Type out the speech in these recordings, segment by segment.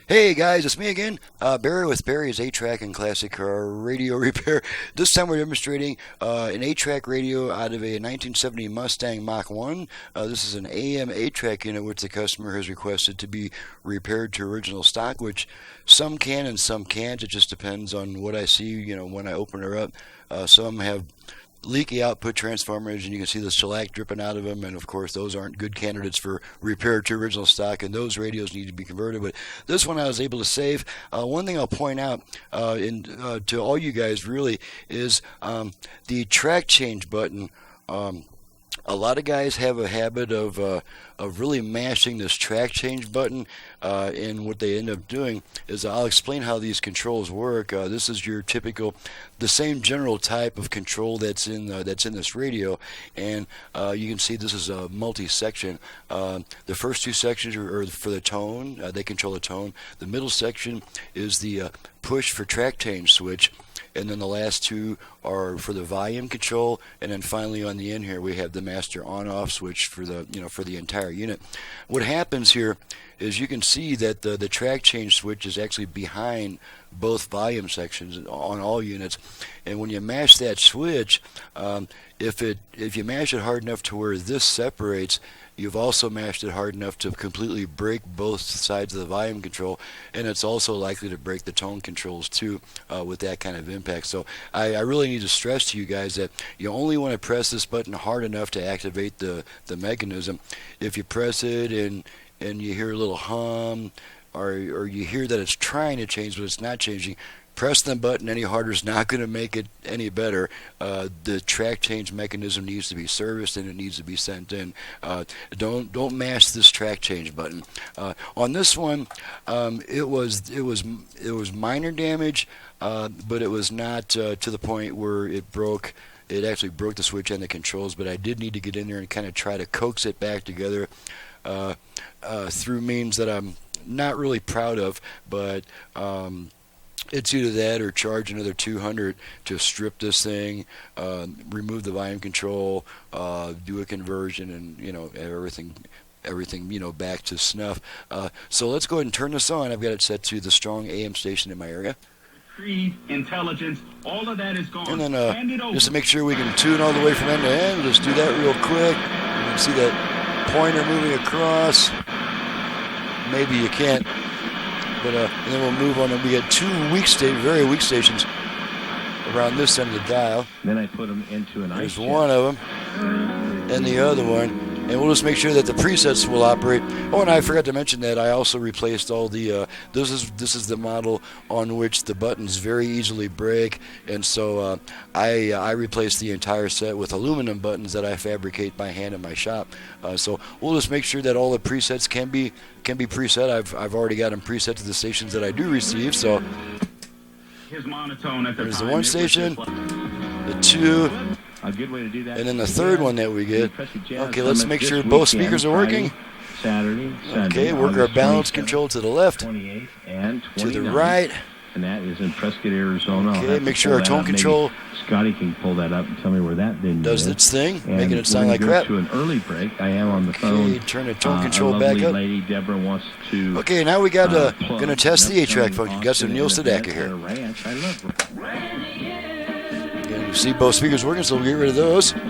Hey guys, it's me again, Barry with Barry's 8-track and classic car radio repair. This time we're demonstrating an 8-track radio out of a 1970 Mustang Mach 1. This is an AM 8-track unit which the customer has requested to be repaired to original stock, which some can and some can't. It just depends on what I see, when I open her up. Some have leaky output transformers, and you can see the shellac dripping out of them, and of course those aren't good candidates for repair to original stock, and those radios need to be converted. But this one I was able to save. One thing I'll point out to all you guys really is the track change button. A lot of guys have a habit of really mashing this track change button, and what they end up doing is, I'll explain how these controls work. This is your typical, the same general type of control that's in this radio, and you can see this is a multi-section. The first two sections are for the tone. They control the tone. The middle section is the push for track change switch. And then the last two are for the volume control, and then finally on the end here we have the master on-off switch for the for the entire unit. What happens here is you can see that the track change switch is actually behind both volume sections on all units, and when you mash that switch, if you mash it hard enough to where this separates, you've also mashed it hard enough to completely break both sides of the volume control, and it's also likely to break the tone controls too with that kind of impact. So I really need to stress to you guys that you only want to press this button hard enough to activate the mechanism. If you press it and you hear a little hum, or you hear that it's trying to change but it's not changing, press the button any harder is not going to make it any better. The track change mechanism needs to be serviced, and it needs to be sent in. Don't mash this track change button. On this one, it was minor damage, but it was not to the point where it broke. It actually broke the switch and the controls, but I did need to get in there and kind of try to coax it back together through means that I'm not really proud of, but it's either that or charge another $200 to strip this thing, remove the volume control, do a conversion, and everything back to snuff. So let's go ahead and turn this on. I've got it set to the strong AM station in my area. Intelligence, all of that is gone. And then just to make sure we can tune all the way from end to end, just do that real quick. You can see that pointer moving across. Maybe you can't, but and then we'll move on. And we got two very weak stations around this end of the dial. Then I put them into an There's one of them, and the other one. And we'll just make sure that the presets will operate. Oh, and I forgot to mention that I also replaced all the. This is the model on which the buttons very easily break, and so I replaced the entire set with aluminum buttons that I fabricate by hand in my shop. So we'll just make sure that all the presets can be preset. I've already got them preset to the stations that I do receive. So his monotone at the there's time, the one station, the two. A good way to do that. And then the third one that we get. Okay, let's make sure both speakers are working. Saturday, okay, work our balance control to the left, 28th and 29th, to the right. And that is in Prescott, Arizona. Okay, make sure our tone control Scotty can pull that up and tell me where that then does its thing, making it sound like crap. To an early break, I am on the phone. Okay, turn the tone control back up. Lady Deborah wants to. Okay, now we got going to test the 8-track function. Got some Neil Sedaka here. I love Again, you see both speakers working, so we'll get rid of those. I'm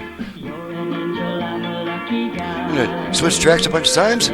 going to switch tracks a bunch of times.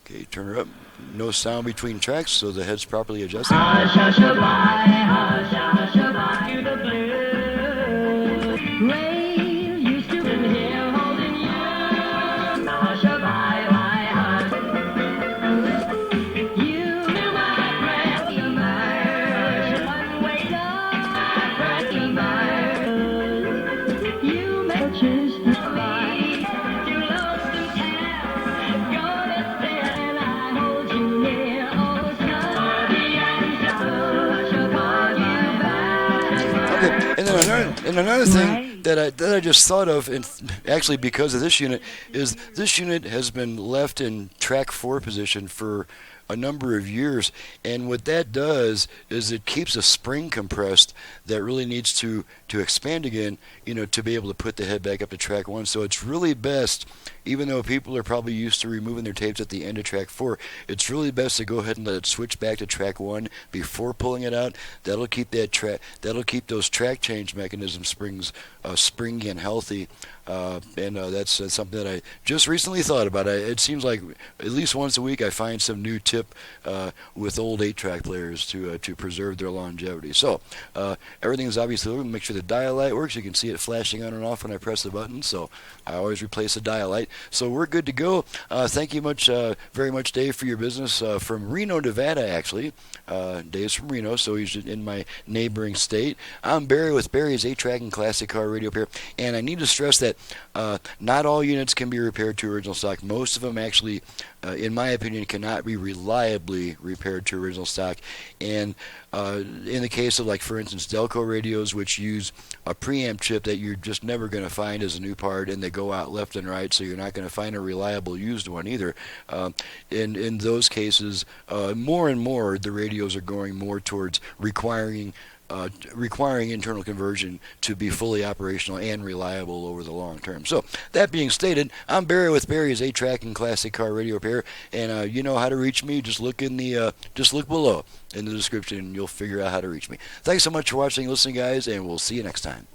Okay, turn her up. No sound between tracks, so the head's properly adjusted. Hush, hush, hush, hush, hush, to the blue. Rain used to be here holding you. Hush, hush, you knew my breath, you mine. One way down, my breath, you mine. You may choose to fly to lonesome town. Go to And another thing Right. that I just thought of, and actually because of this unit, is this unit has been left in track 4 position for a number of years, and what that does is it keeps a spring compressed that really needs to expand again, to be able to put the head back up to track 1. So it's really best, even though people are probably used to removing their tapes at the end of track 4, it's really best to go ahead and let it switch back to track 1 before pulling it out. That'll keep those track change mechanism springs springy and healthy. And that's something that I just recently thought about. It seems like at least once a week I find some new tip with old 8-track players to preserve their longevity. So everything is obviously looking. Make sure the dial light works. You can see it flashing on and off when I press the button. So I always replace the dial light. So we're good to go. Thank you very much, Dave, for your business from Reno, Nevada. Actually, Dave's from Reno, so he's in my neighboring state. I'm Barry with Barry's 8-track and classic car radio repair, and I need to stress that not all units can be repaired to original stock. Most of them actually, in my opinion, cannot be reliably repaired to original stock. And in the case of, like, for instance, Delco radios, which use a preamp chip that you're just never going to find as a new part, and they go out left and right, so you're not going to find a reliable used one either. In those cases, more and more, the radios are going more towards requiring internal conversion to be fully operational and reliable over the long term. So that being stated, I'm Barry with Barry's 8-track and classic car radio repair, and you know how to reach me. Just look below in the description, and you'll figure out how to reach me. Thanks so much for watching and listening, guys, and we'll see you next time.